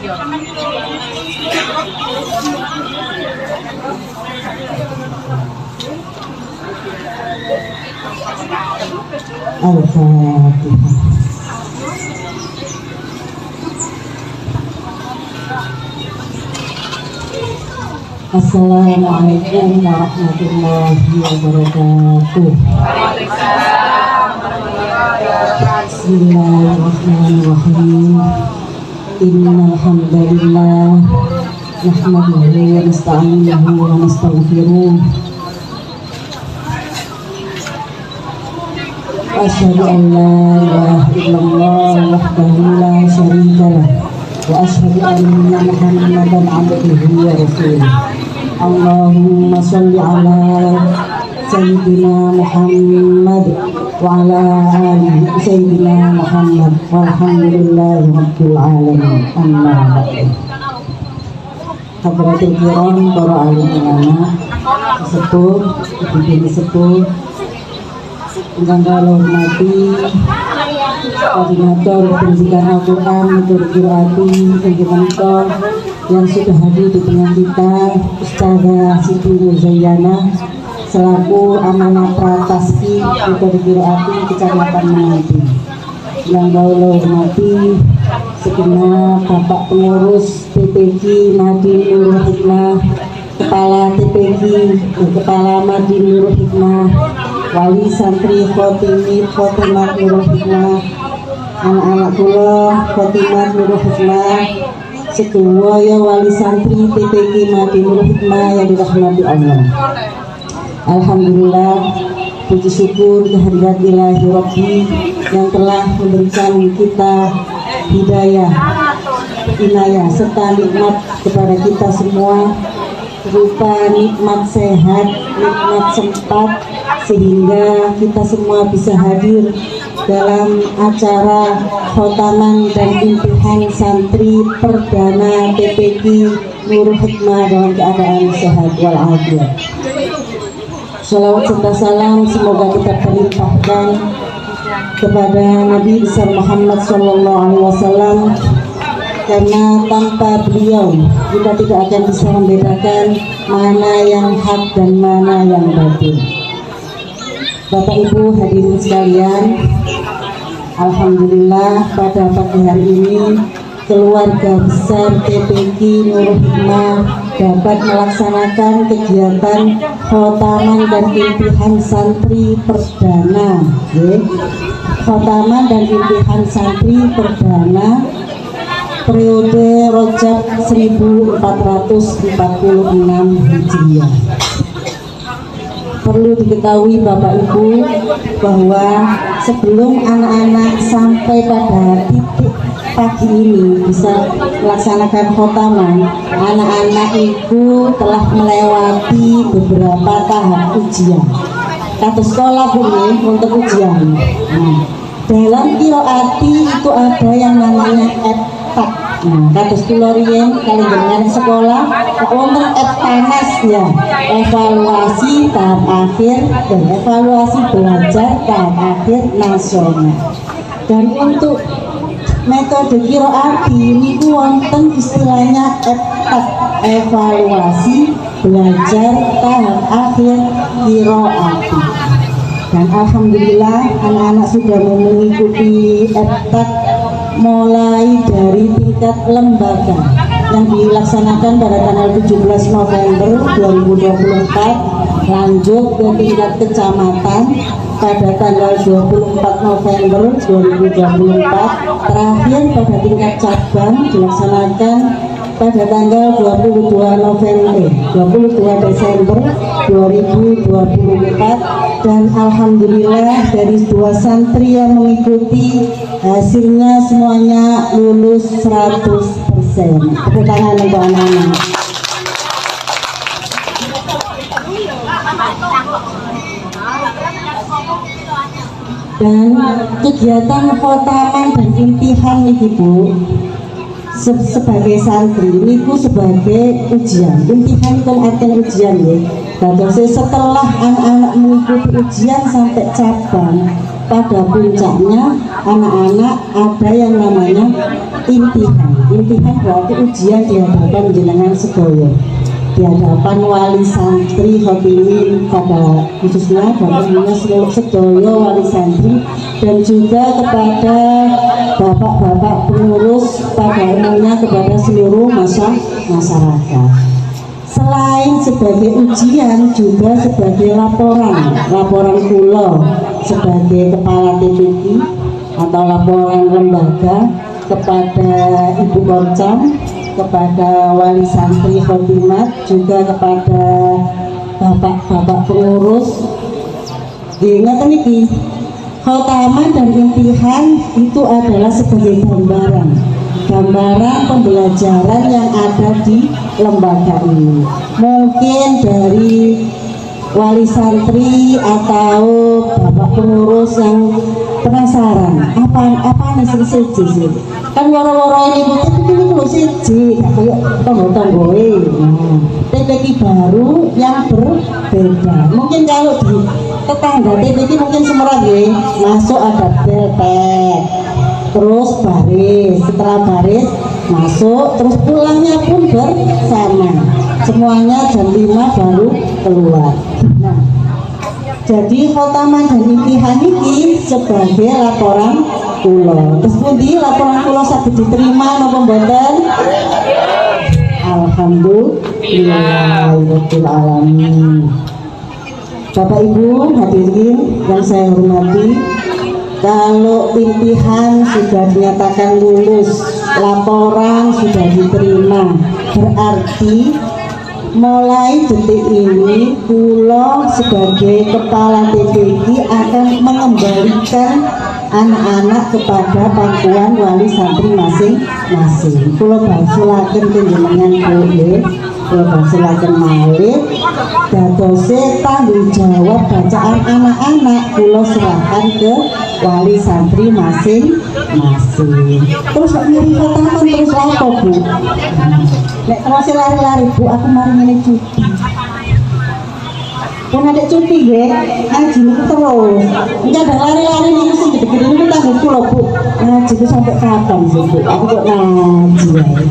Al-Fatihah. Assalamualaikum warahmatullahi wabarakatuh. Bismillahirrahmanirrahim. Innal hamdalillah nahmaduhu wa nasta'inuhu wa nastaghfiruh. Asyhadu an la ilaha illallah wahdahu la syarika lah wa asyhadu anna Muhammadan abduhu wa rasuluh. Allahumma sholli ala sayyidina Muhammad wa ala ali sayyidina Muhammad walhamdulillahi rabbil alamin. Amma ba'du. Hadratul kiram, para alim ulama, sesepuh, ibu-ibu sepuh, ingkang kula hormati koordinator pendidikan Al-Quran Nutur Qiraati yang sudah hadir di tengah kita, Ustazah Siti Nurzayana selaku amanah prataski Nutur Qiraati Kecamatan Menganti. Yang kula hormati segenap Bapak Pengurus TPQ Madi Nurul Hikmah, Kepala TPQ, Kepala Madi Nurul Hikmah, Wali Santri Khotimah Nurul Hikmah, anak-anak kula Khotimah Nurul Hikmah, sedaya wali santri TPQ Madi Nurul Hikmah yang dirahmati Allah. Alhamdulillah, puji syukur kehadirat Ilahi Rabbi yang telah memberikan kita hidayah, inayah serta nikmat kepada kita semua, berupa nikmat sehat, nikmat sempat, sehingga kita semua bisa hadir dalam acara khotaman dan imtihan santri perdana TPQ Nurul Hikmah dalam keadaan sehat walafiat. Shalawat serta salam semoga kita terlimpahkan kepada Nabi besar Muhammad SAW, karena tanpa beliau kita tidak akan bisa membedakan mana yang hak dan mana yang batil. Bapak Ibu hadirin sekalian, alhamdulillah pada pagi hari ini keluarga besar TPQ Nurul Hikmah dapat melaksanakan kegiatan khotaman dan imtihan santri perdana. Khotaman dan imtihan santri perdana periode Rajab 1446 Hijriah. Perlu diketahui Bapak Ibu bahwa sebelum anak-anak sampai pada titik pagi ini bisa melaksanakan khotaman, anak-anak itu telah melewati beberapa tahap ujian. Kata sekolah ini untuk ujian. Dalam qiraati itu ada yang namanya EPTAK. Kata sekolah riyen kali dengan sekolah wonten EPTANAS ya, evaluasi tahap akhir dan evaluasi belajar tahap akhir nasional. Dan untuk metode qiraati ini wonten istilahnya EPTAK, evaluasi belajar tahap akhir qiraati. Dan alhamdulillah anak-anak sudah mengikuti EPTAK mulai dari tingkat lembaga yang dilaksanakan pada tanggal 17 November 2024, lanjut ke tingkat kecamatan pada tanggal 24 November 2024, terakhir pada tingkat cabang dilaksanakan pada tanggal 22 Desember 2024. Dan alhamdulillah dari dua santri yang mengikuti hasilnya semuanya lulus 100%. Tepuk tangan untuk anak-anak. Dan kegiatan khotaman dan imtihan ini Bu, sebagai santri niku sebagai ujian. Imtihan itu artinya ujian ya. Setelah anak-anak mengikuti ujian sampai cabang, pada puncaknya anak-anak ada yang namanya intihan. Intihan berarti ujian di hadapan jenengan sedaya, di hadapan wali santri khotimin pada khususnya Bapak Ibu sedaya wali santri, dan juga kepada bapak-bapak pengurus pada umumnya, kepada seluruh masyarakat. Selain sebagai ujian, juga sebagai laporan kula sebagai kepala TPQ atau laporan lembaga kepada Ibu Korcam, kepada wali santri khotimat, juga kepada bapak-bapak pengurus. Ingat niki, khotaman dan intihan itu adalah sebagai gambaran pembelajaran yang ada di lembaga ini. Mungkin dari wali santri atau bapak pengurus yang penasaran apa nih sih kan woro-woro ini kalau siji kayak tonggo-tonggoe. TPQ baru yang berbeda. Mungkin kalau di tetangga TPQ mungkin Semarang ya, masuk ada belpet, terus baris, setelah baris masuk, terus pulangnya pun bersama, semuanya jam 5 baru keluar. Nah, jadi khotaman dan intihan ini sebagai laporan kula. Terus pundi laporan kula saged diterima napa mboten? Alhamdulillahirabbil alamin. Bapak Ibu hadirin yang saya hormati, kalau intihan sudah dinyatakan lulus, laporan sudah diterima, berarti mulai detik ini kula sebagai kepala TPQ akan mengembalikan anak-anak kepada pangkuan wali santri masing-masing. Kula basulaken panjenengan boleh, kula basulaken malih dadose tanggung jawab bacaan anak-anak kula serahkan ke wali santri masing-masing. Terus kok nyari khotaman terus apa Bu? Nek terus lari-lari Bu, aku mari ngene cuti. Pun ada cuti ya, ngaji niku terus. Enggak ada lari-lari niku sing gede-gede niku tanggung kula Bu. Ngaji ku sampai kapan sih Bu? Aku kok ngaji wae.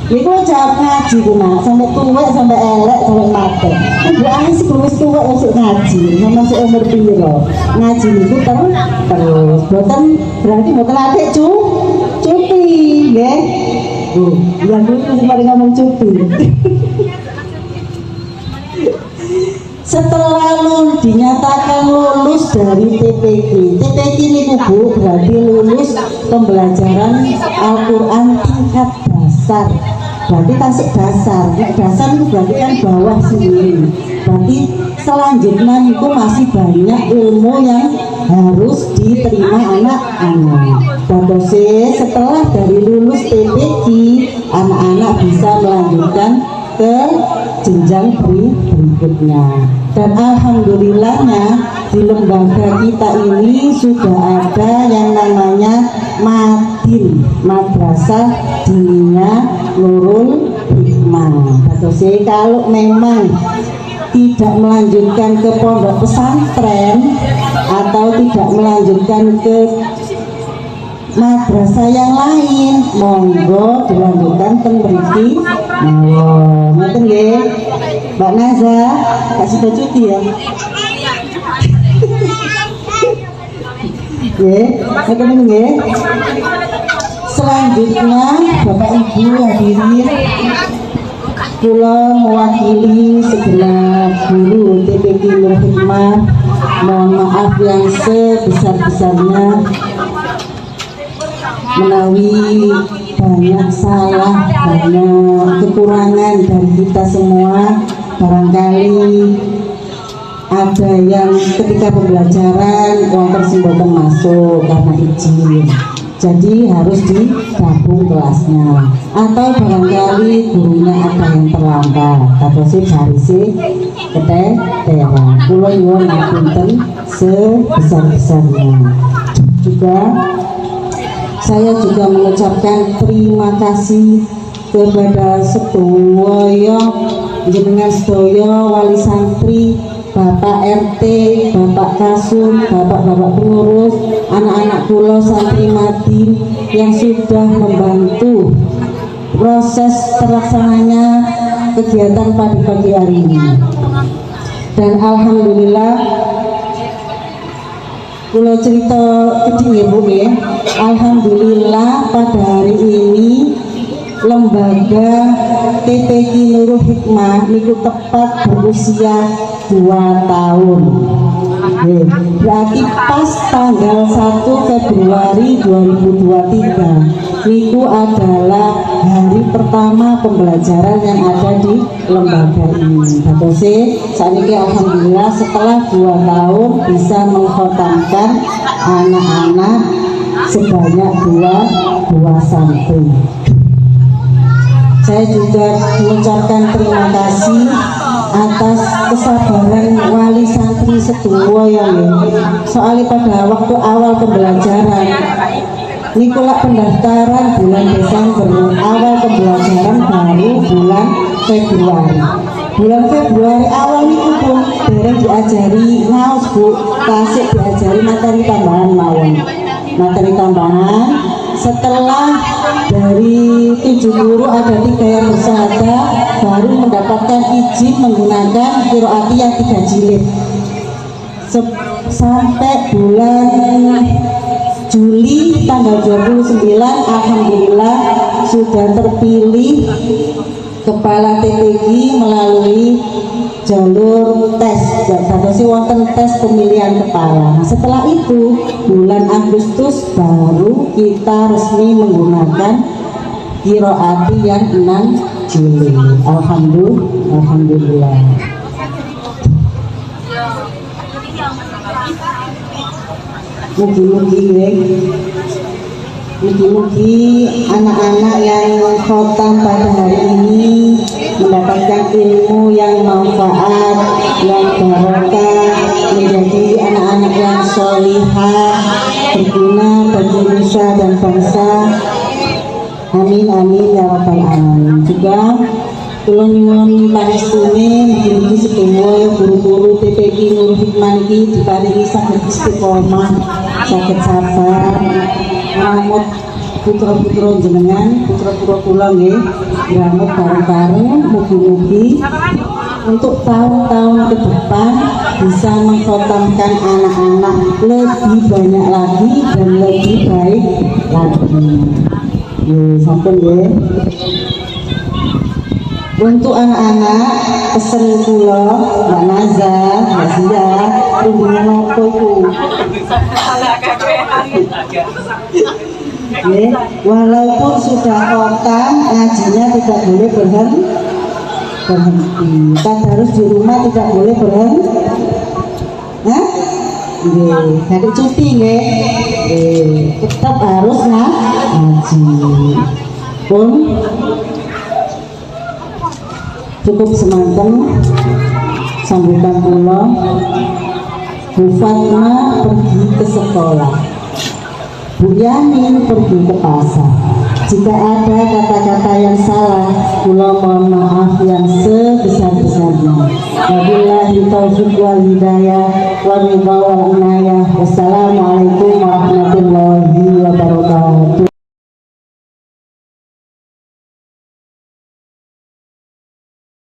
Niku jawab ngaji ku nak, sampai tuwek, sampai elek, sampai mati. Ibu anis wis tuwek usuk ngaji, masuk umur piro. Ngaji niku terus. Boten berarti boten ate cuti, nggih. Bu, yang dulu mari ngomong cuti. Setelah dinyatakan lulus dari TPQ ini Bu, berarti lulus pembelajaran Al-Quran tingkat dasar. Berarti tasik dasar. Dasar itu berarti kan bawah sendiri. Berarti selanjutnya itu masih banyak ilmu yang harus diterima anak-anak. Terus setelah dari lulus TPQ, anak-anak bisa melanjutkan ke jenjang berikutnya. Dan alhamdulillahnya di lembaga kita ini sudah ada yang namanya Madin, Madrasah Diniyah Nurul Hikmah. Terus kalau memang tidak melanjutkan ke pondok pesantren atau tidak melanjutkan ke madrasah yang lain, monggo dilanjutkan teng mriki mawon. Ngoten nggih, Mbak Naza, kasih cuti ya. Nggih, ngoten nggih. Selanjutnya Bapak Ibu hadirin, kula mewakili segenap guru TPQ Nurul Hikmah mohon maaf yang sebesar-besarnya menawi banyak salah, banyak kekurangan dari kita semua. Barangkali ada yang ketika pembelajaran uang tersebut masuk karena izin, jadi harus digabung kelasnya, atau barangkali gurunya ada yang terlambat atau si barisi keteteran. Kula nyuwun ngapunten sebesar-besarnya. Juga saya juga mengucapkan terima kasih kepada sedaya jenengan sedaya wali santri Bapak RT, Bapak Kasum, Bapak-bapak pengurus, anak-anak kula santri Madin yang sudah membantu proses terlaksananya kegiatan pada pagi hari ini. Dan alhamdulillah kula cerita kecil ya Bu ya. Alhamdulillah pada hari ini lembaga TPQ Nurul Hikmah niku tepat berusia 2 tahun. Berarti pas tanggal 1 Februari 2023 niku adalah hari pertama pembelajaran yang ada di lembaga ini. Terus saat ini alhamdulillah setelah 2 tahun bisa mengkhotamkan anak-anak sebanyak 2 santri. Saya juga mengucapkan terima kasih atas kesabaran wali santri sedoyo ya. Soalnya pada waktu awal pembelajaran nikulah pendaftaran bulan Desember, awal pembelajaran baru bulan Februari. Bulan Februari awal itu pun dereng diajari ngaos Bu, tasik diajari materi tambahan mawon. Materi tambahan setelah dari 7 guru ada 3 yang bersahadat baru mendapatkan izin menggunakan qiraati yang 3 jilid. Sampai bulan Juli tanggal 29 alhamdulillah sudah terpilih kepala TPQ melalui jalur tes. Jadi wonten tes pemilihan kepala. Nah, setelah itu bulan Agustus baru kita resmi menggunakan qiraati yang 6 jilid. Alhamdulillah. Mugi-mugi anak-anak yang khotam pada hari ini mendapatkan ilmu yang manfaat, yang barokah, menjadi anak-anak yang sholihah, berguna bagi nusa dan bangsa. Amin amin ya rabbal alamin. Juga kula nyuwun panestune mugi-mugi sedaya guru-guru TPQ Nurul Hikmah iki diparingi saged istiqomah, saged sabar, ngramut putra-putra jenengan, putra-putra kula nggih, ngramut bareng-bareng mugi-mugi untuk tahun-tahun ke depan bisa mengkhotamkan anak-anak lebih banyak lagi dan lebih baik lagi. Sampun nggih. Untuk anak-anak pesen kula Mbak Naza, Mbak Zia, rundingan nopo iku. Walaupun sudah khotam, ngajinya tidak boleh berhenti. Tadarus di rumah tidak boleh berhenti. Nah, jadi cuti nggih. Tetap harus ngaji. Pun cukup semanten sambutan kula. Bu Fatma pergi ke sekolah, Bu Yani pergi ke pasar. Jika ada kata-kata yang salah, kula mohon maaf yang sebesar-besarnya. Wabillahi taufiq wal hidayah wa ridha wal inayah. Wassalamualaikum warahmatullahi wabarakatuh.